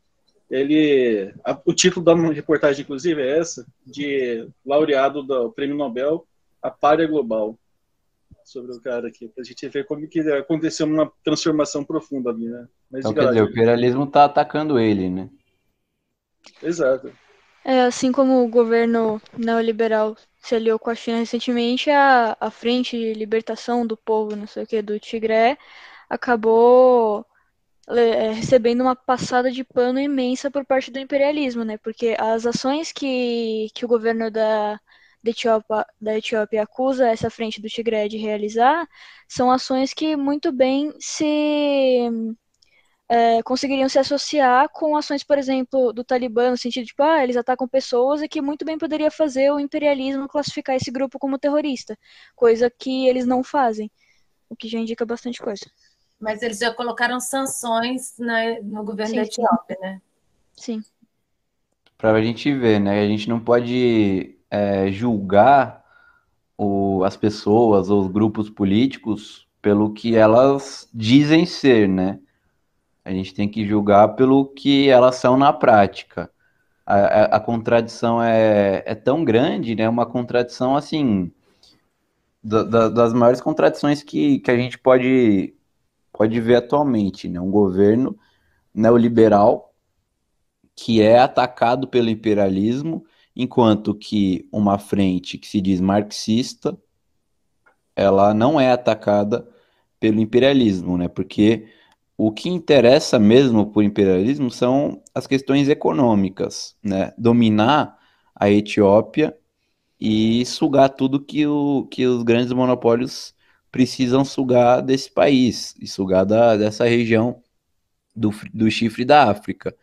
o título da reportagem, inclusive, é essa, de laureado do Prêmio Nobel, a Pária Global, sobre o cara aqui, pra gente ver como que aconteceu uma transformação profunda ali, né? Mas então, quer dizer, o imperialismo tá atacando ele, né? Exato. Assim como o governo neoliberal se aliou com a China recentemente, a Frente de Libertação do Povo, não sei o que, do Tigré, acabou recebendo uma passada de pano imensa por parte do imperialismo, né? Porque as ações que o governo da Etiópia acusa essa frente do Tigré de realizar são ações que muito bem conseguiriam se associar com ações, por exemplo, do Talibã, no sentido de, tipo, eles atacam pessoas, e que muito bem poderia fazer o imperialismo classificar esse grupo como terrorista, coisa que eles não fazem, o que já indica bastante coisa. Mas eles já colocaram sanções no governo da Etiópia, né? Sim. Para a gente ver, né? A gente não pode julgar as pessoas ou os grupos políticos pelo que elas dizem ser, né? A gente tem que julgar pelo que elas são na prática. A contradição é tão grande, né? Uma contradição, assim, das maiores contradições que a gente pode ver atualmente, né? Um governo neoliberal que é atacado pelo imperialismo, enquanto que uma frente que se diz marxista, ela não é atacada pelo imperialismo, né? Porque o que interessa mesmo por imperialismo são as questões econômicas, né? Dominar a Etiópia e sugar tudo que os grandes monopólios precisam sugar desse país, e sugar dessa região do chifre da África.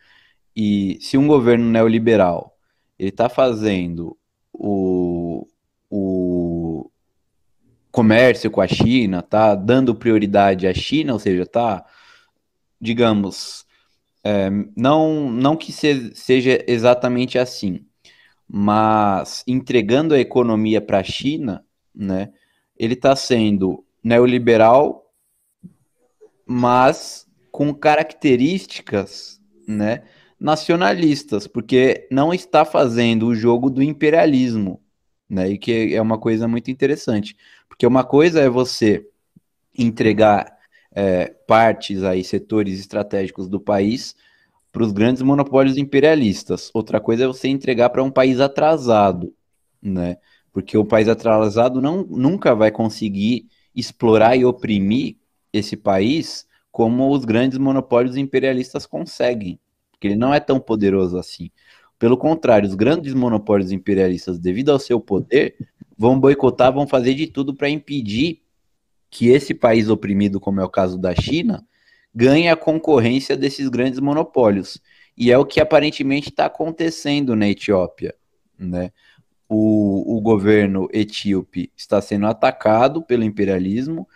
E se um governo neoliberal ele está fazendo o comércio com a China, tá dando prioridade à China, ou seja, tá, digamos, não que seja exatamente assim, mas entregando a economia para a China, né, ele está sendo neoliberal, mas com características, né, nacionalistas, porque não está fazendo o jogo do imperialismo, né, e que é uma coisa muito interessante, porque uma coisa é você entregar partes aí, setores estratégicos do país para os grandes monopólios imperialistas, outra coisa é você entregar para um país atrasado, né, porque o país atrasado nunca vai conseguir explorar e oprimir esse país como os grandes monopólios imperialistas conseguem, porque ele não é tão poderoso assim. Pelo contrário, os grandes monopólios imperialistas, devido ao seu poder, vão boicotar, vão fazer de tudo para impedir que esse país oprimido, como é o caso da China, ganhe a concorrência desses grandes monopólios. E é o que aparentemente está acontecendo na Etiópia, né? o governo etíope está sendo atacado pelo imperialismo,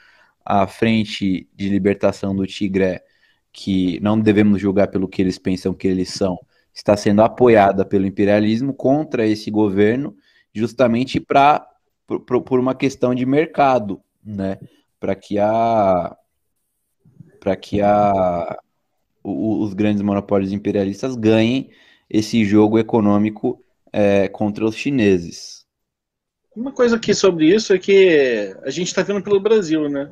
a Frente de Libertação do Tigré, que não devemos julgar pelo que eles pensam que eles são, está sendo apoiada pelo imperialismo contra esse governo, justamente por uma questão de mercado, né? Para que os grandes monopólios imperialistas ganhem esse jogo econômico contra os chineses. Uma coisa aqui sobre isso é que a gente está vendo pelo Brasil, né?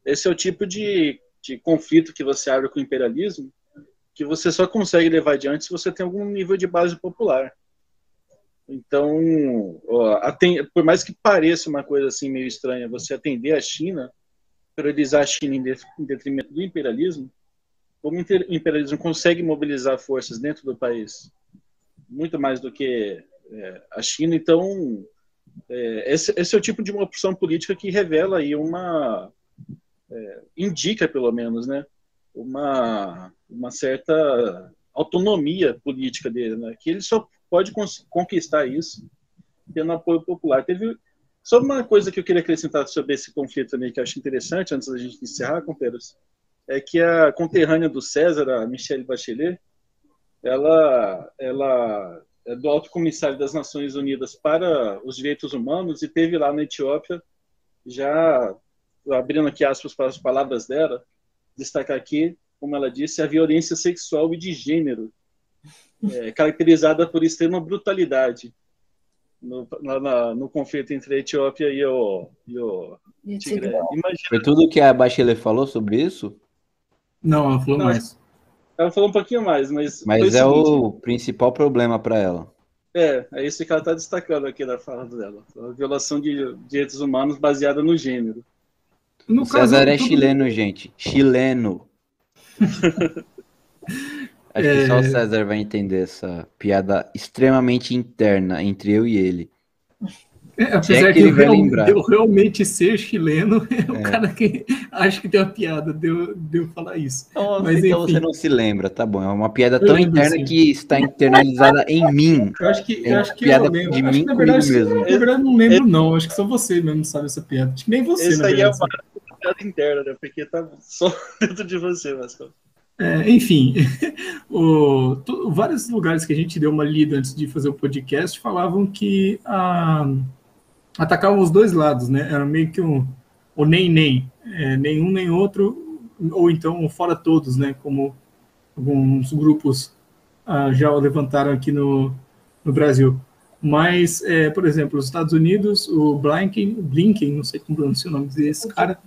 Esse é o tipo de conflito que você abre com o imperialismo, que você só consegue levar adiante se você tem algum nível de base popular. Então, por mais que pareça uma coisa assim meio estranha, você atender a China, priorizar a China em detrimento do imperialismo, como o imperialismo consegue mobilizar forças dentro do país, muito mais do que a China, então esse é o tipo de uma opção política que revela aí indica pelo menos, né, uma certa autonomia política dele, né, que ele só pode conquistar isso tendo apoio popular. Só uma coisa que eu queria acrescentar sobre esse conflito também, que eu acho interessante, antes da gente encerrar, companheiros, é que a conterrânea do César, a Michelle Bachelet, ela é do Alto Comissário das Nações Unidas para os Direitos Humanos e teve lá na Etiópia, já abrindo aqui aspas para as palavras dela, destacar aqui, como ela disse, a violência sexual e de gênero, caracterizada por extrema brutalidade no conflito entre a Etiópia e o Tigré. Imagina. Foi tudo que a Bachelet falou sobre isso? Não, ela falou mais. Ela falou um pouquinho mais, mas é seguinte, o principal problema para ela. É isso que ela está destacando aqui na fala dela. A violação de direitos humanos baseada no gênero. O César é chileno, gente. Chileno. Acho que só o César vai entender essa piada extremamente interna entre eu e ele. Apesar que eu realmente ser chileno, o cara que acha que tem uma piada, deu falar isso. Nossa, mas então enfim, você não se lembra, tá bom. É uma piada tão interna que está internalizada em mim. Eu acho que piada eu lembro. De mim, na verdade, mesmo. Na verdade, não lembro, não. Acho que só você mesmo sabe essa piada. Acho que nem você, na verdade. Essa aí é uma piada interna, né? Porque tá só dentro de você, Mascão. Enfim, vários lugares que a gente deu uma lida antes de fazer o podcast falavam que atacavam os dois lados, né? Era meio que o nem, nenhum nem outro, ou então fora todos, né? Como alguns grupos já levantaram aqui no Brasil. Mas, por exemplo, os Estados Unidos, o Blinken, não sei como pronunciar o nome desse cara.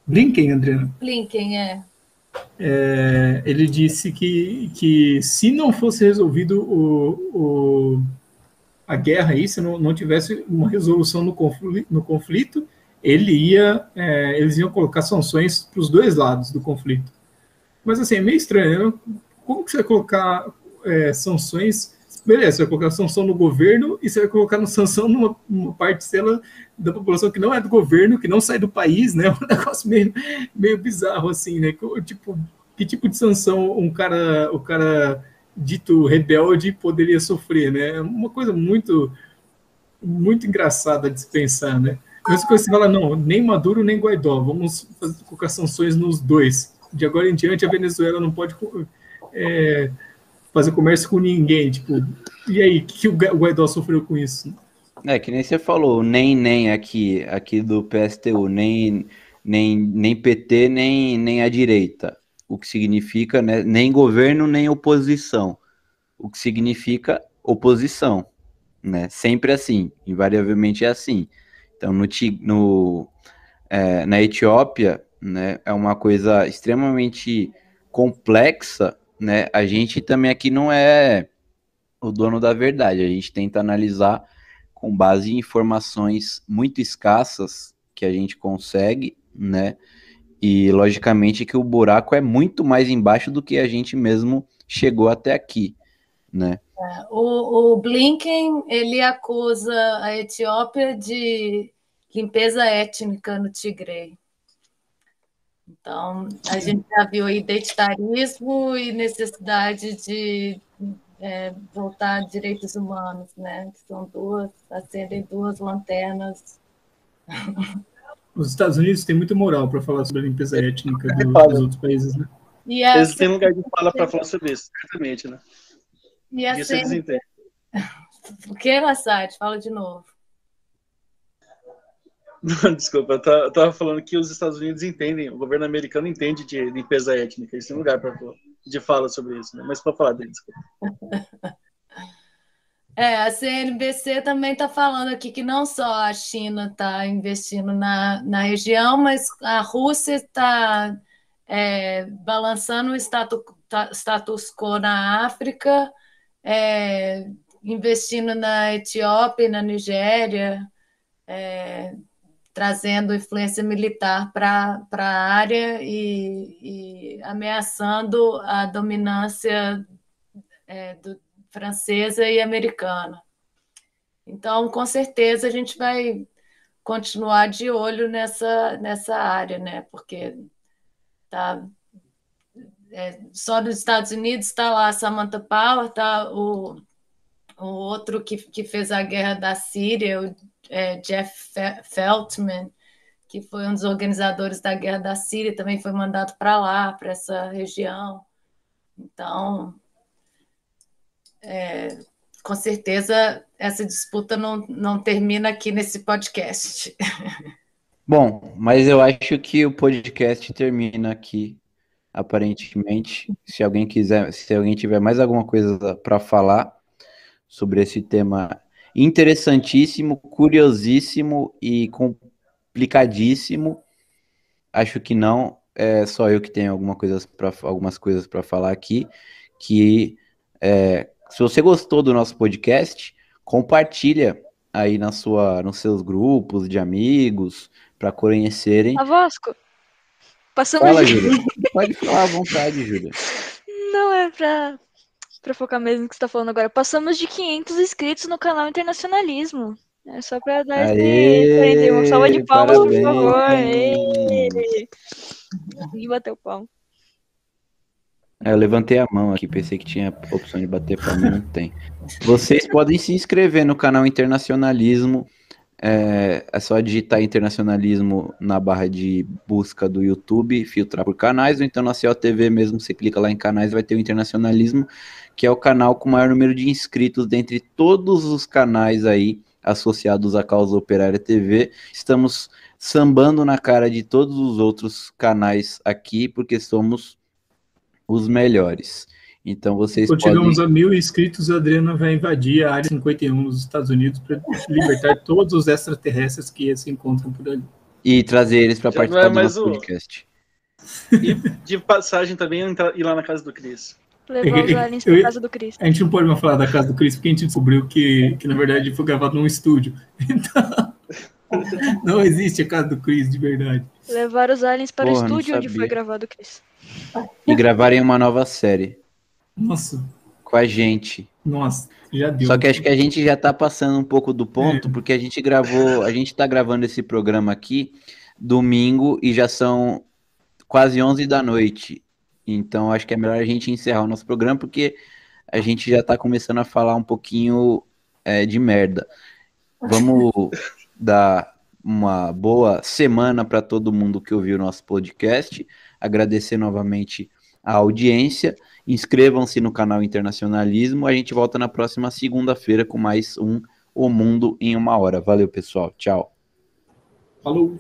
Blinken, Adriana? Blinken, ele disse que se não fosse resolvido a guerra aí, se não tivesse uma resolução no conflito, eles iam colocar sanções para os dois lados do conflito. Mas assim, é meio estranho, né? Como que você vai colocar sanções? Beleza, você vai colocar sanção no governo e você vai colocar sanção numa parcela da população que não é do governo, que não sai do país, né? Um negócio meio bizarro, assim, né? Tipo, que tipo de sanção o cara dito rebelde poderia sofrer, né? É uma coisa muito, muito engraçada de se pensar, né? Mas quando você fala, não, nem Maduro nem Guaidó, vamos colocar sanções nos dois. De agora em diante, a Venezuela não pode fazer comércio com ninguém, tipo, e aí, o que o Guaidó sofreu com isso? Que nem você falou, nem aqui do PSTU, nem PT, nem a direita, o que significa, né, nem governo, nem oposição, o que significa oposição, né, sempre assim, invariavelmente é assim. Então, na Etiópia, né, é uma coisa extremamente complexa, né, a gente também aqui não é o dono da verdade, a gente tenta analisar com base em informações muito escassas que a gente consegue, né, e logicamente que o buraco é muito mais embaixo do que a gente mesmo chegou até aqui, né. O Blinken, ele acusa a Etiópia de limpeza étnica no Tigre. Então, a gente já viu identitarismo e necessidade de voltar a direitos humanos, né? São acendem duas lanternas. Os Estados Unidos têm muita moral para falar sobre a limpeza étnica dos outros países, né? Eles têm lugar de fala para falar sobre isso, certamente, né? E isso eles entendem. O que, Lassade? Fala de novo. Não, desculpa, eu estava falando que os Estados Unidos entendem, o governo americano entende de limpeza étnica, eles têm lugar de fala sobre isso, né? Mas para falar deles. A CNBC também está falando aqui que não só a China está investindo na região, mas a Rússia está balançando o status quo na África, investindo na Etiópia e na Nigéria, trazendo influência militar para a área e ameaçando a dominância francesa e americana. Então, com certeza, a gente vai continuar de olho nessa área, né? Porque só nos Estados Unidos está lá a Samantha Power, está o outro que fez a guerra da Síria, o Jeff Feltman, que foi um dos organizadores da guerra da Síria, também foi mandado para lá, para essa região. Então, com certeza, essa disputa não termina aqui nesse podcast. Bom, mas eu acho que o podcast termina aqui, aparentemente. Se alguém tiver mais alguma coisa para falar sobre esse tema interessantíssimo, curiosíssimo e complicadíssimo, acho que não. É só eu que tenho algumas coisas para falar aqui, que se você gostou do nosso podcast, compartilha aí nos seus grupos de amigos, para conhecerem. A Vasco, passamos Fala, Júlia. Pode falar à vontade, Júlia. Não é pra focar mesmo no que você tá falando agora. Passamos de 500 inscritos no canal Internacionalismo. É só pra dar uma salva de palmas, parabéns, por favor. E bater o palmo. Eu levantei a mão aqui, pensei que tinha opção de bater palma, não tem. Vocês podem se inscrever no canal Internacionalismo. É só digitar Internacionalismo na barra de busca do YouTube, filtrar por canais, ou então na CO TV mesmo, você clica lá em canais, vai ter o Internacionalismo, que é o canal com o maior número de inscritos dentre todos os canais aí associados à Causa Operária TV. Estamos sambando na cara de todos os outros canais aqui, porque somos os melhores. Então vocês Quando chegamos a 1.000 inscritos, a Adriana vai invadir a área 51 dos Estados Unidos para libertar todos os extraterrestres que se encontram por ali. E trazer eles para participar do nosso podcast. E de passagem também ir lá na casa do Cris. Levar os aliens para casa do Cris. A gente não pode mais falar da casa do Cris, porque a gente descobriu que na verdade foi gravado num estúdio. Então, não existe a casa do Cris de verdade. Levar os aliens para o estúdio onde foi gravado o Cris. E gravarem uma nova série. Nossa. Com a gente. Nossa, já deu. Só que acho que a gente já tá passando um pouco do ponto, porque a gente tá gravando esse programa aqui domingo e já são quase 11 da noite. Então acho que é melhor a gente encerrar o nosso programa, porque a gente já tá começando a falar um pouquinho de merda. Vamos dar uma boa semana para todo mundo que ouviu o nosso podcast. Agradecer novamente a audiência. Inscrevam-se no canal Internacionalismo. A gente volta na próxima segunda-feira com mais um O Mundo em Uma Hora. Valeu, pessoal. Tchau. Falou.